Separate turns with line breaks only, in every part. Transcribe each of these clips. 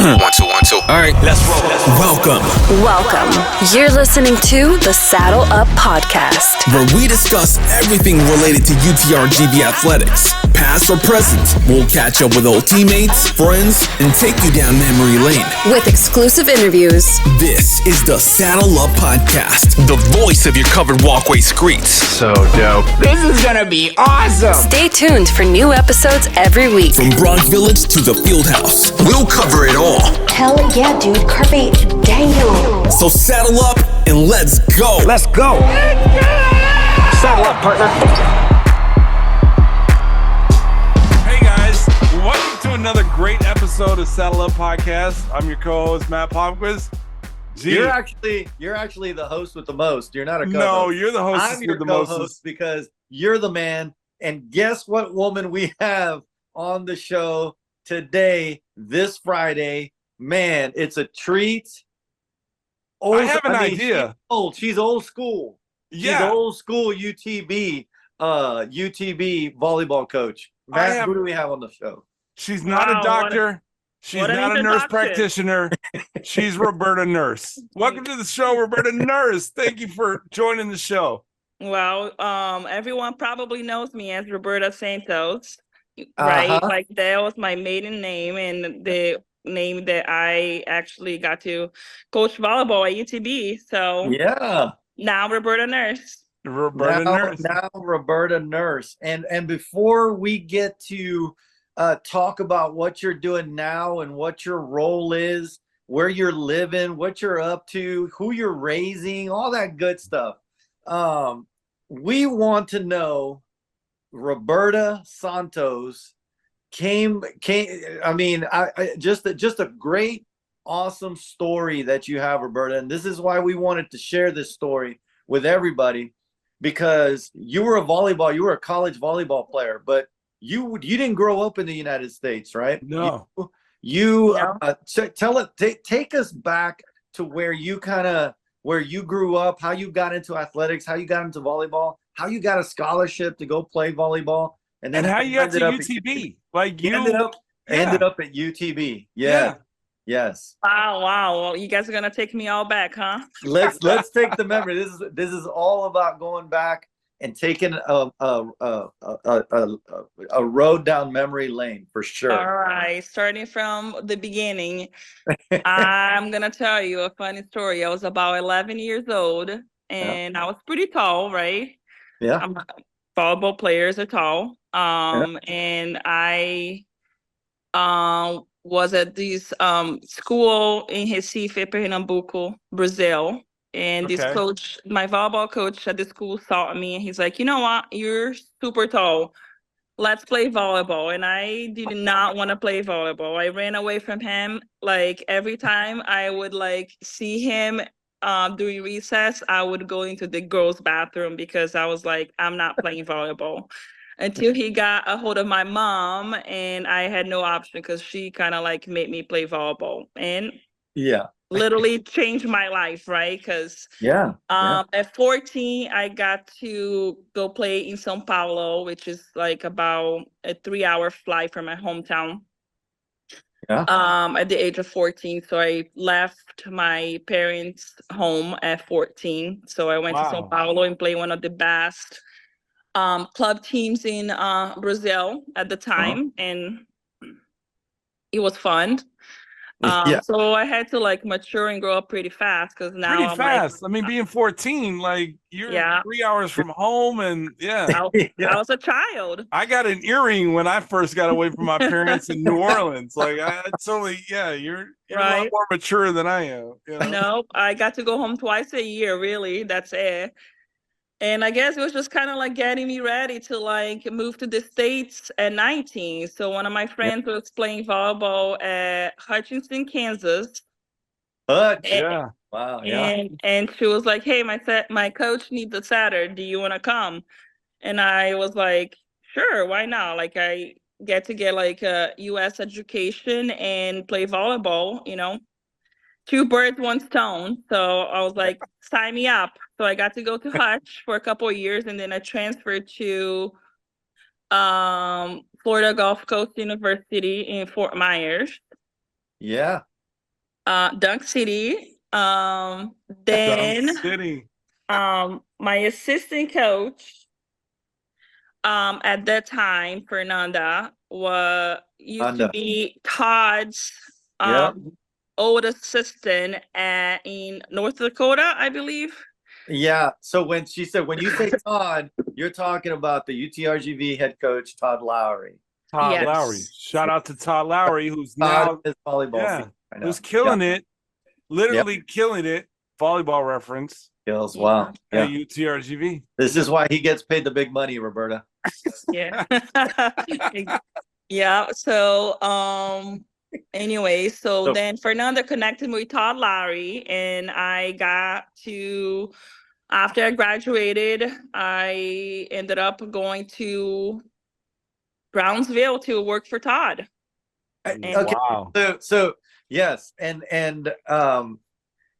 One, two, one, two. All right, let's roll.
Welcome. You're listening to the Saddle Up Podcast,
where we discuss everything related to UTRGV athletics, past or present. We'll catch up with old teammates, friends, and take you down memory lane
with exclusive interviews.
This is the Saddle Up Podcast,
the voice of your covered walkway streets. So dope.
This is gonna be awesome.
Stay tuned for new episodes every week.
From Bronx Village to the Fieldhouse,
we'll cover it all.
Hell yeah, dude. Carpe diem.
So saddle up and let's go.
Let's go. Saddle up, partner.
Hey guys, welcome to another great episode of Saddle Up Podcast. I'm your co-host Matt Palmquist.
You're actually the host with the most. You're not a co-host.
No, you're the host.
I'm your co-host because you're the man. And guess what woman we have on the show today, this Friday? Man, it's a treat.
I have an idea.
She's old school.
Yeah.
She's old school UTB volleyball coach. Matt, who do we have on the show?
She's not a doctor. She's not a nurse practitioner. She's Roberta Nurse. Welcome to the show, Roberta Nurse. Thank you for joining the show.
Well, everyone probably knows me as Roberta Santos, right? Like that was my maiden name and the name that I actually got to coach volleyball at UTB. So
yeah,
now Roberta Nurse.
Now Roberta Nurse. And before we get to talk about what you're doing now and what your role is, where you're living, what you're up to, who you're raising, all that good stuff. We want to know, Roberta Santos just a great, awesome story that you have, Roberta. And this is why we wanted to share this story with everybody, because you were a college volleyball player, but you didn't grow up in the United States, right?
No.
Take us back to where you grew up, how you got into athletics, how you got into volleyball, how you got a scholarship to go play volleyball, and
how you got to UTB.
Ended up at UTB. Yeah. Yes.
Wow. Well, you guys are gonna take me all back, huh?
Let's take the memory. This is all about going back and taking a road down memory lane for sure.
All right, starting from the beginning, I'm gonna tell you a funny story. I was about 11 years old, and I was pretty tall, right?
Yeah.
Volleyball players are tall. And I was at this school in Recife, Pernambuco, Brazil. And this coach, my volleyball coach at the school, saw me and he's like, you know what? You're super tall. Let's play volleyball. And I did not want to play volleyball. I ran away from him. Like every time I would see him during recess, I would go into the girls' bathroom because I was like, I'm not playing volleyball. Until he got a hold of my mom, and I had no option because she kind of made me play volleyball. And literally changed my life, right? Because at 14, I got to go play in São Paulo, which is about a 3-hour flight from my hometown. At the age of 14. So I left my parents' home at 14. So I went to São Paulo and played one of the best club teams in Brazil at the time. And it was fun. So I had to mature and grow up pretty fast because now
pretty fast. Being 14, you're 3 hours from home, and
I was a child.
I got an earring when I first got away from my parents in New Orleans. You're a lot more mature than I am. You know?
Nope, I got to go home twice a year. Really, that's it. And I guess it was just kind of getting me ready to move to the States at 19. So one of my friends was playing volleyball at Hutchinson, Kansas.
Wow.
Yeah. And she was like, hey, my coach needs a setter. Do you want to come? And I was like, sure, why not? I get a U.S. education and play volleyball, 2 birds, 1 stone. So I was like, sign me up. So I got to go to Hutch for a couple of years, and then I transferred to Florida Gulf Coast University in Fort Myers.
Yeah.
Dunk City. Then
Dunk City.
My assistant coach at that time, Fernanda, used to be Todd's old assistant in North Dakota, I believe.
Yeah. So when she said, when you say Todd, you're talking about the UTRGV head coach, Todd Lowry.
Todd Lowry. Shout out to Todd Lowry, who's now
his volleyball
who's killing it, literally killing it. Volleyball reference.
Kills. Wow.
At UTRGV.
This is why he gets paid the big money, Roberta.
Yeah. Yeah. So anyway, so then Fernanda connected me with Todd Lowry, and I got to, after I graduated, I ended up going to Brownsville to work for Todd.
Okay. Wow. So yes, and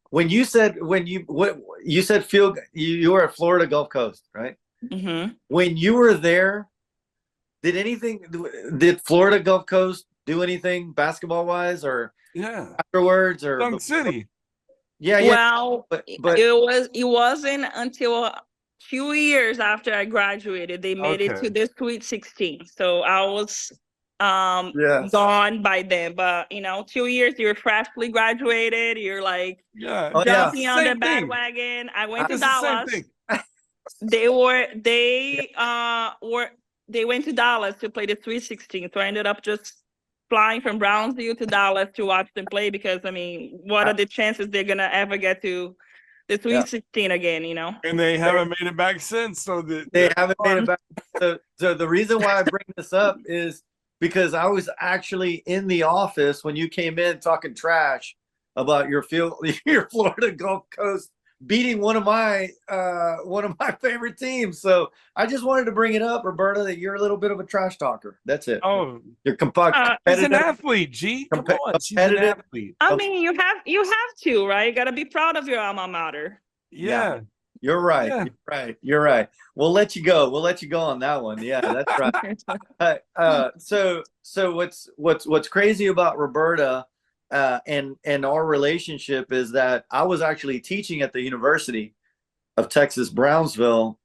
when you said you were at Florida Gulf Coast, right?
Mm-hmm.
When you were there, did Florida Gulf Coast do anything basketball wise or afterwards or
Dunk City?
Yeah.
Well, but it wasn't until 2 years after I graduated they made it to the Sweet 16. So I was gone by then. But 2 years, you're freshly graduated. You're like jumping on the bandwagon. I went to Dallas. They went to Dallas to play the Sweet 16. So I ended up just flying from Brownsville to Dallas to watch them play because, what are the chances they're going to ever get to the Sweet 16 again,
And they haven't made it back since. So
they haven't made it back. So the reason why I bring this up is because I was actually in the office when you came in talking trash about your Florida Gulf Coast beating one of my favorite teams. So I just wanted to bring it up, Roberta, that you're a little bit of a trash talker. That's it.
Oh,
you're competitive.
She's an athlete, G. Come on, she's an athlete.
You have to, right? You got to be proud of your alma mater.
Yeah.
You're right. Yeah. You're right. We'll let you go. We'll let you go on that one. Yeah, that's right. So what's crazy about Roberta and our relationship is that I was actually teaching at the University of Texas Brownsville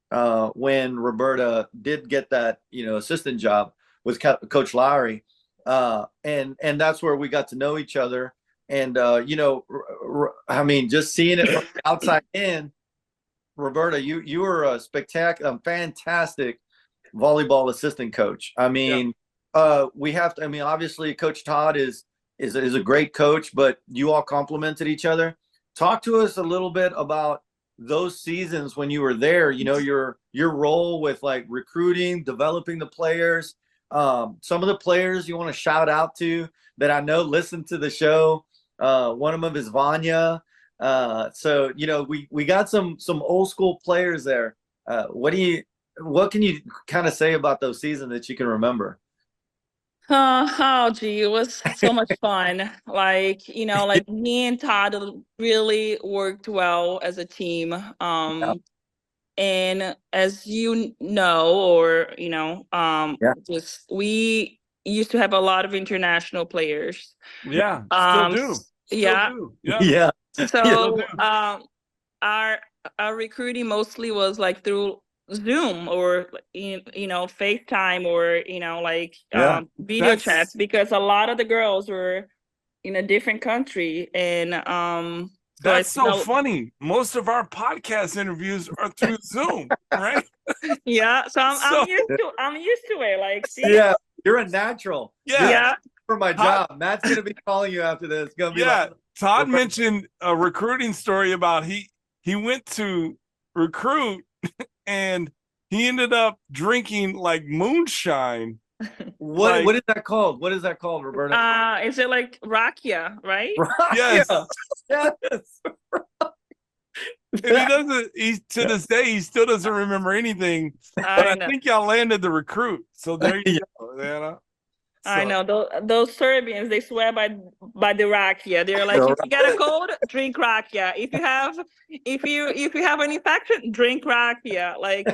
when Roberta did get that assistant job with Coach Lowry, and that's where we got to know each other. And just seeing it from the outside in. Roberta, you were a fantastic volleyball assistant coach. We have to. Obviously, Coach Todd is a great coach, but you all complemented each other. Talk to us a little bit about those seasons when you were there. Your role with like recruiting, developing the players. Some of the players you want to shout out to that I know listen to the show. One of them is Vanya. So we got some old school players there. What can you kind of say about those seasons that you can remember?
It was so much fun. Like me and Todd really worked well as a team. And as you know, just we used to have a lot of international players.
Yeah, still do.
Yeah. So our recruiting mostly was like through Zoom or FaceTime or video chats, because a lot of the girls were in a different country. And
that's so funny. Most of our podcast interviews are through Zoom, right?
Yeah. So I'm used to it. Like, see?
Yeah, you're a natural.
Yeah.
For my job, Matt's gonna be calling you after this. Gonna be
Todd mentioned a recruiting story about he went to recruit and he ended up drinking like moonshine.
What is that called? What is that called, Roberta?
Is it like rakia, right?
Yes.
Yes.
And to this day, he still doesn't remember anything. But I think y'all landed the recruit. So there you go. So.
I know those Serbians, they swear by the rakia. They're like, if you get a cold, drink rakia. If you have an infection, drink rakia. Like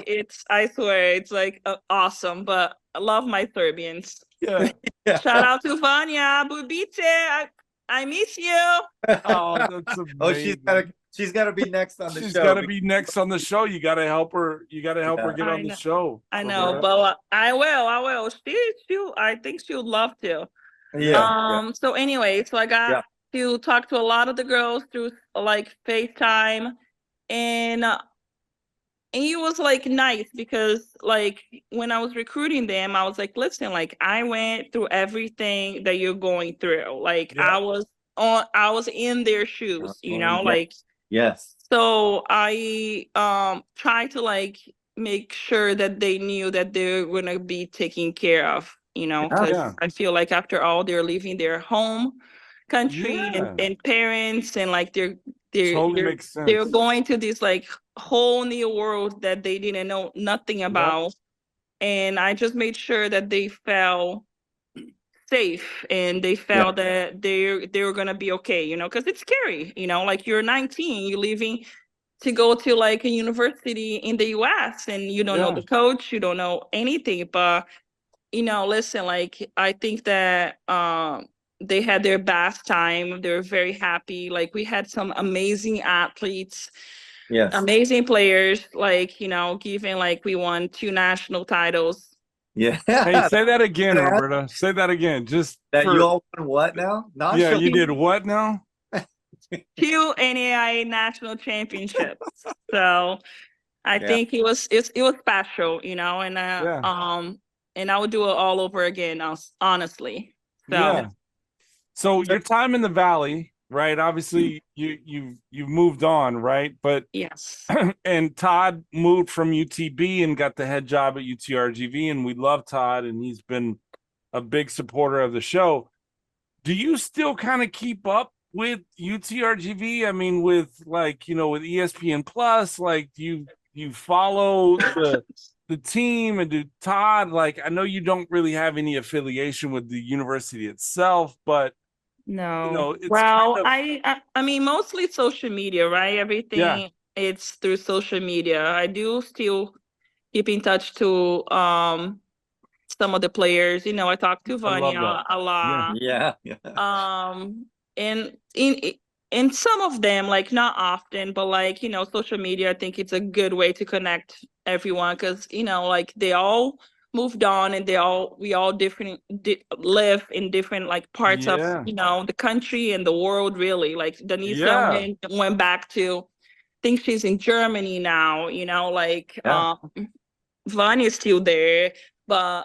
I swear, it's like awesome. But I love my Serbians.
Yeah.
Shout out to Vanya, Bubice. I miss you.
Oh, that's amazing.
Oh, she's gotta be next on the show.
She's got to be next on the show. You got to help her. You got to help her get on the show.
I know,
Roberta.
but I will. I think she would love to.
Yeah.
So anyway, so I got to talk to a lot of the girls through like FaceTime, and it was like nice because like when I was recruiting them, I was like, listen, like I went through everything that you're going through. Like I was in their shoes, you know, like
yes.
So I tried to like make sure that they knew that they're gonna be taken care of, you know, because I feel like after all, they're leaving their home country and parents, and like they're going to this like whole new world that they didn't know nothing about. And I just made sure that they felt safe and they felt that they were gonna be okay, you know, because it's scary, you know, like you're 19, you're leaving to go to like a university in the US and you don't know the coach, you don't know anything. But you know, listen, like I think that they had their best time. They were very happy. Like we had some amazing athletes, amazing players, like, you know, given like we won 2 national titles.
Yeah. Hey, say that again, Roberta. Say that again. Just
that you all won what now?
You did what now?
2 NAIA national championships. So I think it was special, you know, and and I would do it all over again, honestly.
So your time in the Valley, right? Obviously you've moved on, right? But
yes.
And Todd moved from UTB and got the head job at UTRGV, and we love Todd, and he's been a big supporter of the show. Do you still kind of keep up with UTRGV? I mean, with like, you know, with ESPN Plus, like you follow the team, and do Todd, like, I know you don't really have any affiliation with the university itself, but
no,
you know, it's
well,
kind of...
I mean, mostly social media, right? Everything it's through social media. I do still keep in touch to some of the players. You know, I talk to Vanya a lot. And in some of them, like not often, but like, you know, social media, I think it's a good way to connect everyone, because, you know, like they all moved on and we all live in different like parts of, you know, the country and the world, really. Like Denise went back to, I think she's in Germany now, you know, like Vanya is still there, but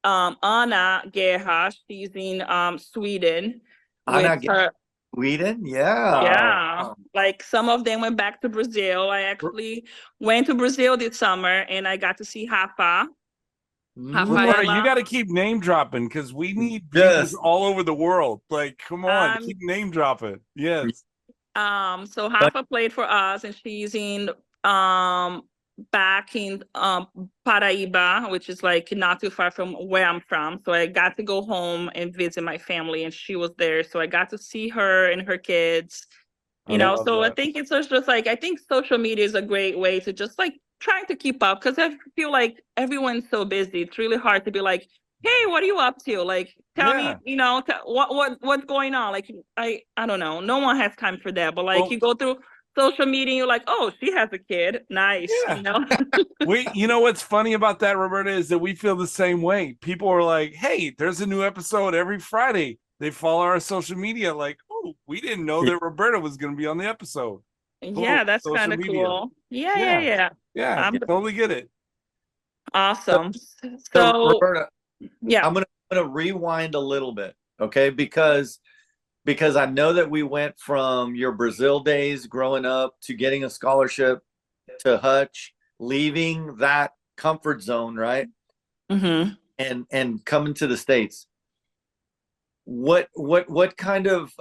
Anna Gerha, she's in Sweden.
Sweden?
Like some of them went back to Brazil. I actually went to Brazil this summer and I got to see Rafa.
Roberta, you got to keep name dropping, because we need viewers all over the world. Like, come on, keep name dropping. Yes.
So Rafa played for us, and she's in back in Paraíba, which is like not too far from where I'm from. So I got to go home and visit my family, and she was there. So I got to see her and her kids, you know. So I think it's just like, I think social media is a great way to just like trying to keep up, because I feel like everyone's so busy. It's really hard to be like, hey, what are you up to? Like, tell me, you know, what's going on? Like, I don't know. No one has time for that. But like, you go through social media, you're like, oh, she has a kid. Nice. You know?
You know what's funny about that, Roberta, is that we feel the same way. People are like, hey, there's a new episode every Friday. They follow our social media, like, oh, we didn't know that Roberta was going to be on the episode.
Yeah, that's kind of cool. Yeah.
I totally get it.
Awesome.
So Roberta, I'm gonna rewind a little bit, okay? Because I know that we went from your Brazil days growing up to getting a scholarship to Hutch, leaving that comfort zone, right?
Mm-hmm.
And coming to the States. What kind of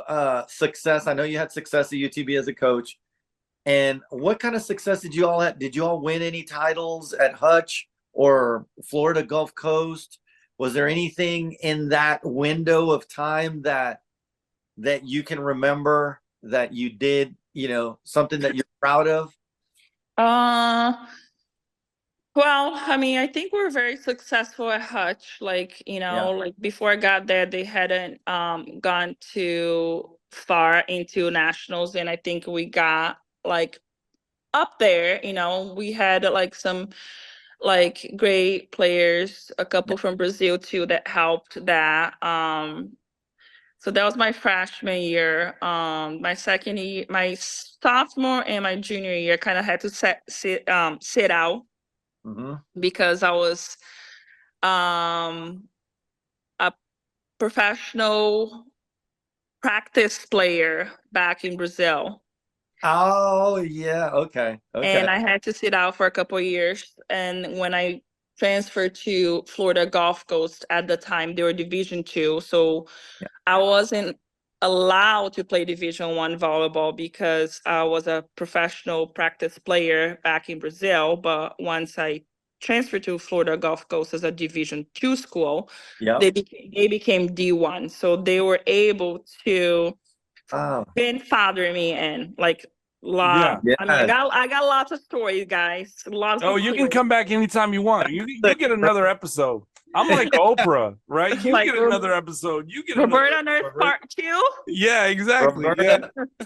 success? I know you had success at UTB as a coach. And what kind of success did you all have? Did you all win any titles at Hutch or Florida Gulf Coast? Was there anything in that window of time that you can remember that you did, you know, something that you're proud of?
Well, I mean, I think we're very successful at Hutch. Like, you know, like before I got there, they hadn't gone to far into nationals, and I think we got like up there. We had like some like great players, a couple from Brazil too that helped that. So that was my freshman year. My second year, my sophomore and my junior year, kind of had to sit out because I was a professional practice player back in Brazil.
Oh yeah, okay.
And I had to sit out for a couple of years. And when I transferred to Florida Gulf Coast at the time, they were Division II. So I wasn't allowed to play Division I volleyball because I was a professional practice player back in Brazil. But once I transferred to Florida Gulf Coast as a Division II school, they became D1. So they were able to grandfather me in, like, I mean, I got lots of stories, guys.
You can come back anytime you want. You get another episode. I'm like Oprah, right? You get another episode. You get
Roberta Nurse Part 2.
Yeah, exactly.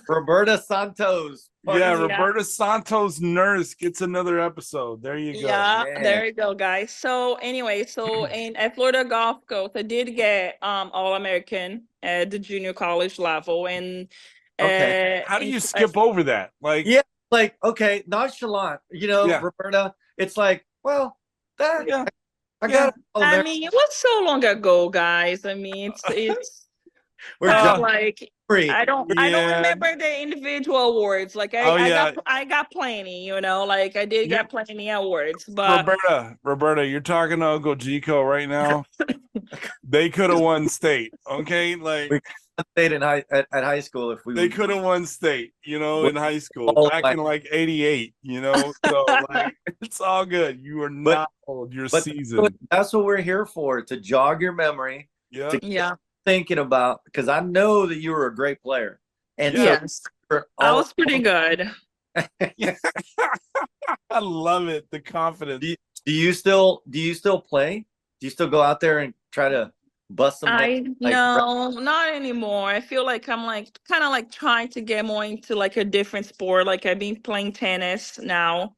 Roberta Santos.
Roberta Santos Nurse gets another episode. There you go.
Yeah, there you go, guys. So anyway, at Florida Gulf Coast, I did get All-American at the junior college level, and
how do you skip over that? Like,
nonchalant. Roberta. It's like, well, that.
I mean, it was so long ago, guys. I mean, it's like I don't remember the individual awards. Like I got plenty, like I did get plenty awards. But
Roberta, you're talking to Uncle Gico right now. They could have won state, okay? Like
we stayed at high school
they could have won state, in high school back in like '88, So like it's all good. You are not old. You're seasoned.
That's what we're here for, to jog your memory. Thinking about, because I know that you were a great player, and
I was pretty good.
I love it. The confidence.
Do you still play? Do you still go out there and try to bust some?
No, not anymore. I feel like I'm like kind of like trying to get more into like a different sport. Like I've been playing tennis now,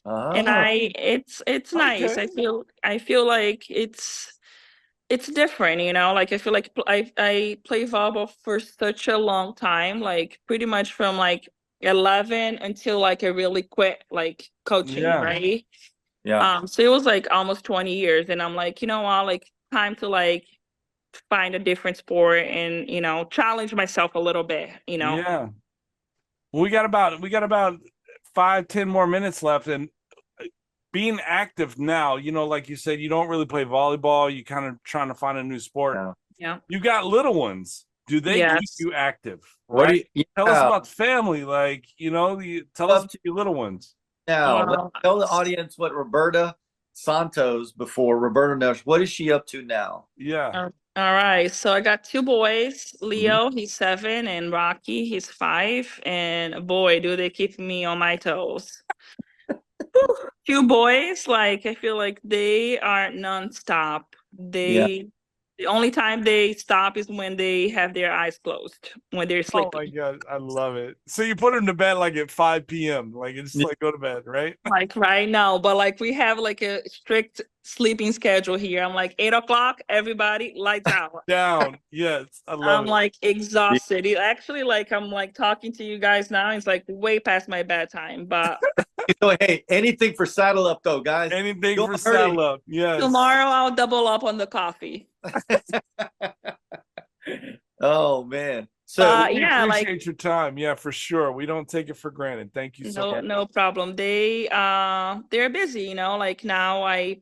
and it's nice. I feel like it's different, like I feel like I play volleyball for such a long time, like pretty much from like 11 until like I really quit like coaching, right? So it was like almost 20 years, and I'm like, like time to like find a different sport and challenge myself a little bit.
Well, we got about 5-10 more minutes left, and being active now, like you said, you don't really play volleyball. You kind of trying to find a new sport. You got little ones. Do they keep you active? Right? Tell us about the family. Like, tell us your little ones.
Now, tell the audience what Roberta Santos, before Roberta Nurse, what is she up to now?
All right. So I got 2 boys, Leo, he's 7, and Rocky, he's 5. And boy, do they keep me on my toes. 2 boys, like I feel like they are nonstop. The only time they stop is when they have their eyes closed, when they're sleeping.
Oh my God, I love it. So you put them to bed like at 5 p.m. Like it's like go to bed, right?
Like right now, but like we have like a strict sleeping schedule here. I'm like 8 o'clock, everybody lights out.
Down. Yes, I love it.
I'm like exhausted. Actually, like I'm like talking to you guys now. It's like way past my bedtime, but
hey, anything for saddle up though, guys.
Anything for saddle up. Yes.
Tomorrow I'll double up on the coffee.
Oh man. So
we appreciate your time. Yeah, for sure. We don't take it for granted. Thank you so much.
No problem. They're busy, like now I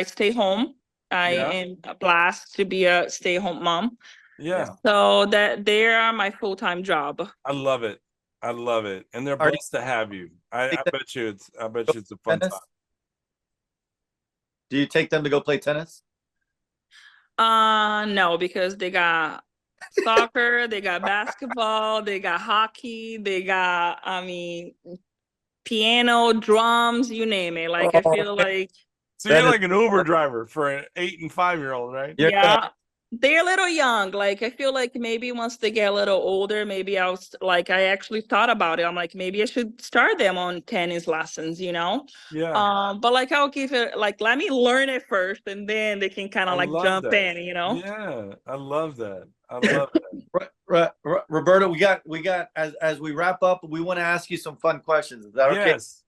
stay home. I am blessed to be a stay-home mom.
Yeah.
So that they are my full-time job.
I love it. And they're blessed to have you. I bet you it's a fun time.
Do you take them to go play tennis?
No, because they got soccer, they got basketball, they got hockey, they got piano, drums, you name it. Like I feel like
so you're like an Uber driver for an 8 and 5-year-old, right?
Yeah. They're a little young. Like, I feel like maybe once they get a little older, maybe I actually thought about it. I'm like, maybe I should start them on tennis lessons, you know?
Yeah.
But like, I'll give it, like, let me learn it first and then they can kind
I
of like
love
jump
that.
in, you know?
Yeah, I love that. I love that.
Roberta, we got as we wrap up, we want to ask you some fun questions. Is that okay?
Yes.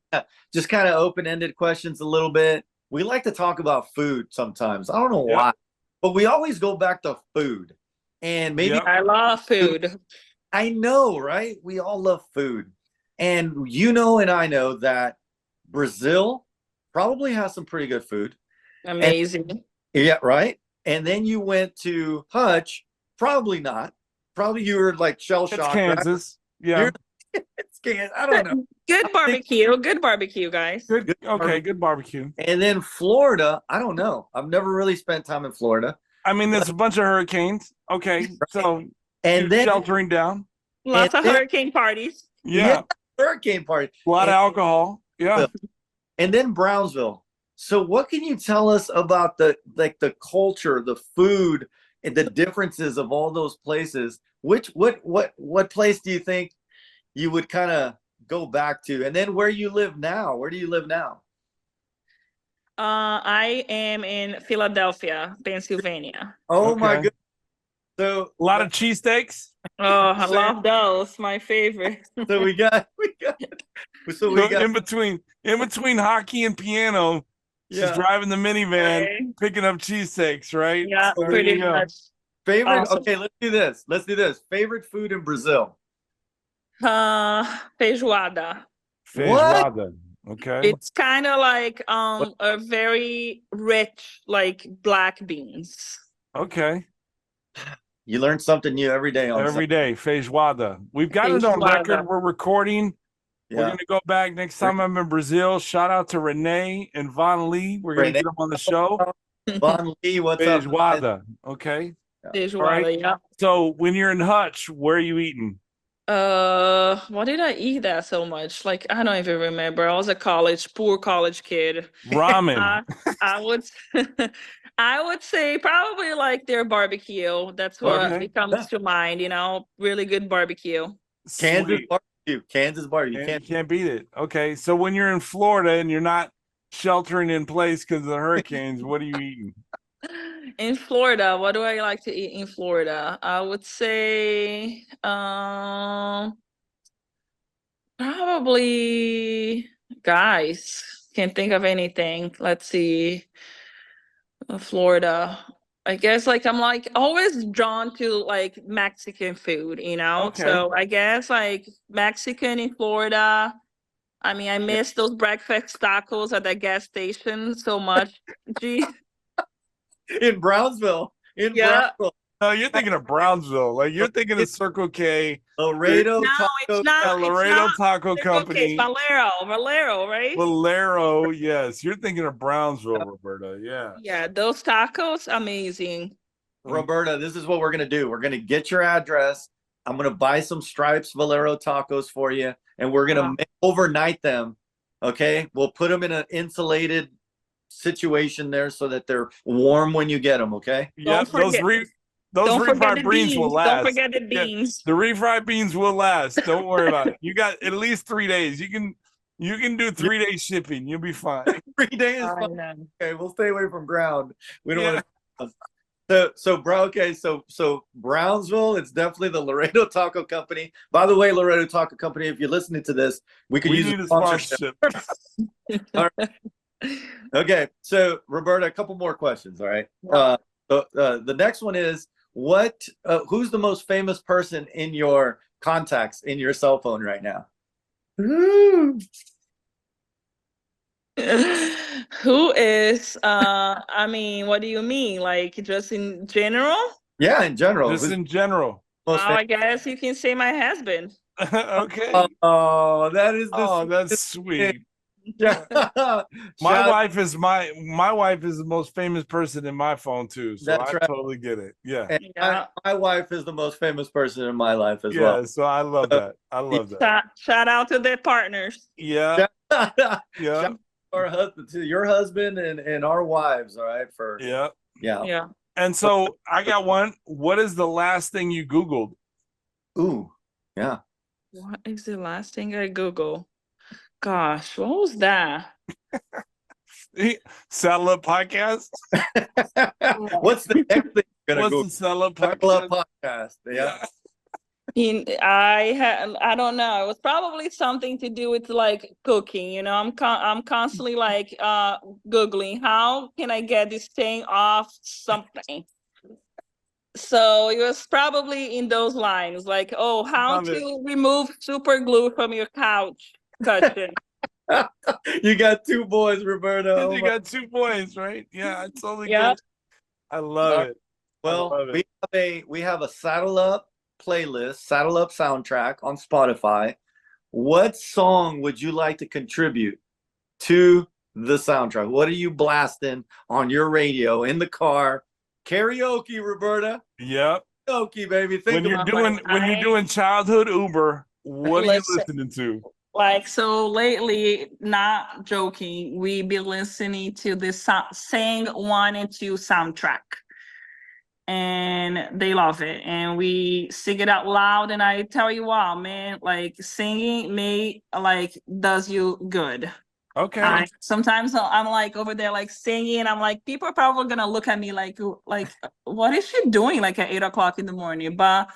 Just kind of open-ended questions a little bit. We like to talk about food sometimes. I don't know why, but we always go back to food. And maybe
I love food.
I know, right? We all love food. And you know, and I know that Brazil probably has some pretty good food.
Amazing.
Yeah, right. And then you went to Hutch, probably not. Probably you were like shell
It's
shocked.
Kansas.
Right?
Yeah.
It's Kansas. I don't know.
Good barbecue, guys.
Good. Okay. Good barbecue.
And then Florida, I don't know. I've never really spent time in Florida.
I mean, there's a bunch of hurricanes. Okay. So
And then
sheltering down.
Lots of hurricane parties.
Yeah.
hurricane party.
A lot of alcohol. Yeah.
And then Brownsville. So what can you tell us about the culture, the food, and the differences of all those places? What place do you think you would kind of go back to? And then where you live now? Where do you live now?
I am in Philadelphia, Pennsylvania.
Oh
Okay.
my goodness. So
A lot of cheesesteaks.
Oh, I love those. My favorite.
so we got
in between hockey and piano. She's driving the minivan, picking up cheesesteaks, right?
Yeah,
So
pretty much.
favorite.
Awesome.
Okay, let's do this. Favorite food in Brazil.
Feijoada.
Feijoada. Okay.
It's kind of like a very rich, like black beans.
Okay.
You learn something new every day.
Every day. Feijoada. We've got it on record. We're recording.
Yeah.
We're going to go back next time I'm in Brazil. Shout out to Renee and Von Lee. We're going to get them on the show.
Von Lee, what's up?
Feijoada. Okay.
Feijoada,
Right.
yeah.
So when you're in Hutch, where are you eating?
What did I eat that so much? Like, I don't even remember. I was a poor college kid.
Ramen.
I would I would say probably like their barbecue. That's what comes to mind, you know, really good barbecue.
Kansas barbecue.
You can't beat it. Okay. So when you're in Florida and you're not sheltering in place because of the hurricanes, what are you eating?
In Florida, what do I like to eat in Florida? I would say probably, guys, can't think of anything. Let's see. Florida. I guess like I'm like always drawn to like Mexican food, you know?
Okay.
So I guess like Mexican in Florida. I mean, I miss those breakfast tacos at the gas station so much. Gee.
In Brownsville. Brownsville.
No, you're thinking of Brownsville. Like you're thinking of Circle K.
Laredo.
No, it's not.
Laredo
it's
Taco
not.
Company.
Valero, right?
Valero, yes. You're thinking of Brownsville, Roberta. Yeah.
Yeah, those tacos, amazing.
Roberta, this is what we're going to do. We're going to get your address. I'm going to buy some Stripes Valero tacos for you, and we're going to overnight them. Okay? We'll put them in an insulated situation there so that they're warm when you get them. Okay?
Yeah, those refried beans will last.
Don't forget the beans.
The refried beans will last. Don't worry about it. You got at least 3 days. You can do 3-day shipping. You'll be fine.
3 days. Okay, we'll stay away from ground. We don't want to. So Brownsville, it's definitely the Laredo Taco Company. By the way, Laredo Taco Company, if you're listening to this, we could use a sponsorship. All right. Okay, so Roberta, a couple more questions. All right. The next one is who's the most famous person in your contacts in your cell phone right now?
Who is I mean, what do you mean? Like just in general?
Yeah, in general.
Just in general.
I guess you can say my husband.
Okay.
Oh,
that's sweet. My wife is the most famous person in my phone too, so I totally get it. Yeah.
My wife is the most famous person in my life as well.
Yeah, so I love that.
Shout out to their partners.
Yeah. Yeah.
Our husband, to your husband and our wives, all right?
Yeah.
Yeah.
And so I got one. What is the last thing you Googled?
Ooh, yeah.
What is the last thing I Google? Gosh, what was that?
Saddle Up Podcast?
What's the next thing you're gonna
What's
go?
the Saddle Up
Saddle Up
Podcast?
podcast. Yeah.
I don't know. It was probably something to do with like cooking. You know, I'm constantly like googling how can I get this thing off something. So it was probably in those lines, like, oh, how
Love it.
to remove super glue from your couch cushion.
You got 2 boys, Roberta. Oh
You
my-
got 2 points, right? Yeah, I totally
Yeah.
get it. I love it.
Well,
love it.
we have a Saddle Up playlist, Saddle Up soundtrack on Spotify. What song would you like to contribute to the soundtrack? What are you blasting on your radio in the car? Karaoke, Roberta.
Yep.
Karaoke, baby. Think
When you're
about
doing childhood Uber, what are you
Listen.
listening to?
Like, so lately, not joking, we be listening to this Sing 1 and 2 soundtrack. And they love it. And we sing it out loud. And I tell you what, man, like singing does you good.
Okay.
Sometimes I'm like over there like singing. I'm like, people are probably gonna look at me like what is she doing like at 8 o'clock in the morning? But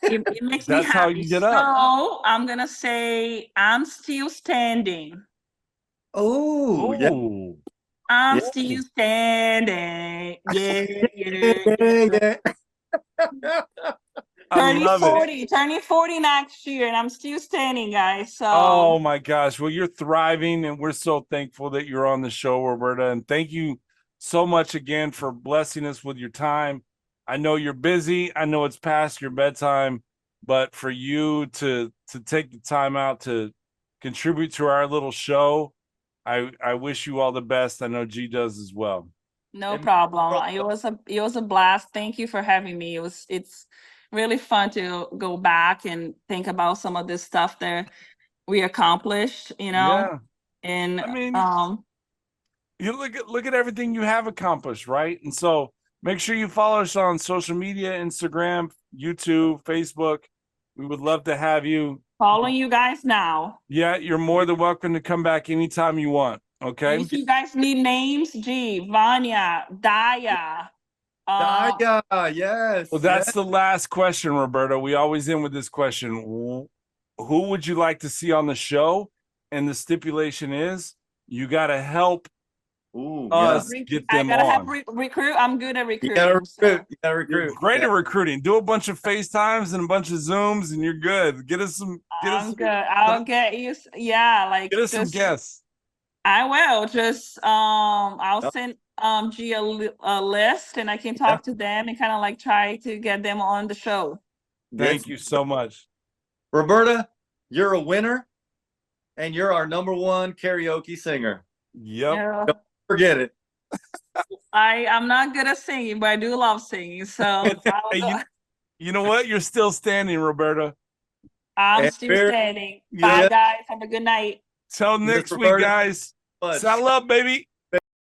it makes me
That's
happy.
how you get up.
So I'm gonna say I'm still standing.
Oh, yeah.
Ooh.
I'm
Yeah.
still standing. Yeah,
Yeah.
I love it.
Turning 40 next year, and I'm still standing, guys. So
Oh my gosh. Well, you're thriving, and we're so thankful that you're on the show, Roberta. And thank you so much again for blessing us with your time. I know you're busy. I know it's past your bedtime, but for you to take the time out to contribute to our little show, I wish you all the best. I know G does as well.
no problem. It was a blast. Thank you for having me. It's really fun to go back and think about some of this stuff that we accomplished, you know.
Yeah.
And
I mean, you look at everything you have accomplished, right? And so make sure you follow us on social media, Instagram, YouTube, Facebook. We would love to have you.
following you guys now.
Yeah, you're more than welcome to come back anytime you want. Okay.
If you guys need names, Vanya, Daya.
Daya, yes.
Well, that's the last question, Roberta. We always end with this question. Who would you like to see on the show? And the stipulation is you got to help us get them
I gotta
on.
have recruit. I'm good at recruiting.
You gotta recruit. You gotta
You're
recruit.
great at recruiting. Do a bunch of FaceTimes and a bunch of Zooms, and you're good. Get us some.
I'm good. I'll get you. Yeah, like
Get us some guests.
I will just I'll send G a list, and I can talk to them and kind of like try to get them on the show.
Thank you so much,
Roberta. You're a winner, and you're our #1 karaoke singer.
Yep.
Yeah.
Don't forget it.
I'm not good at singing, but I do love singing. So
Hey, you know what? You're still standing, Roberta.
I'm
And
still
fair-
standing.
Yeah.
Bye, guys. Have a good night.
Till next week,
Roberta,
guys.
much.
Saddle up, baby.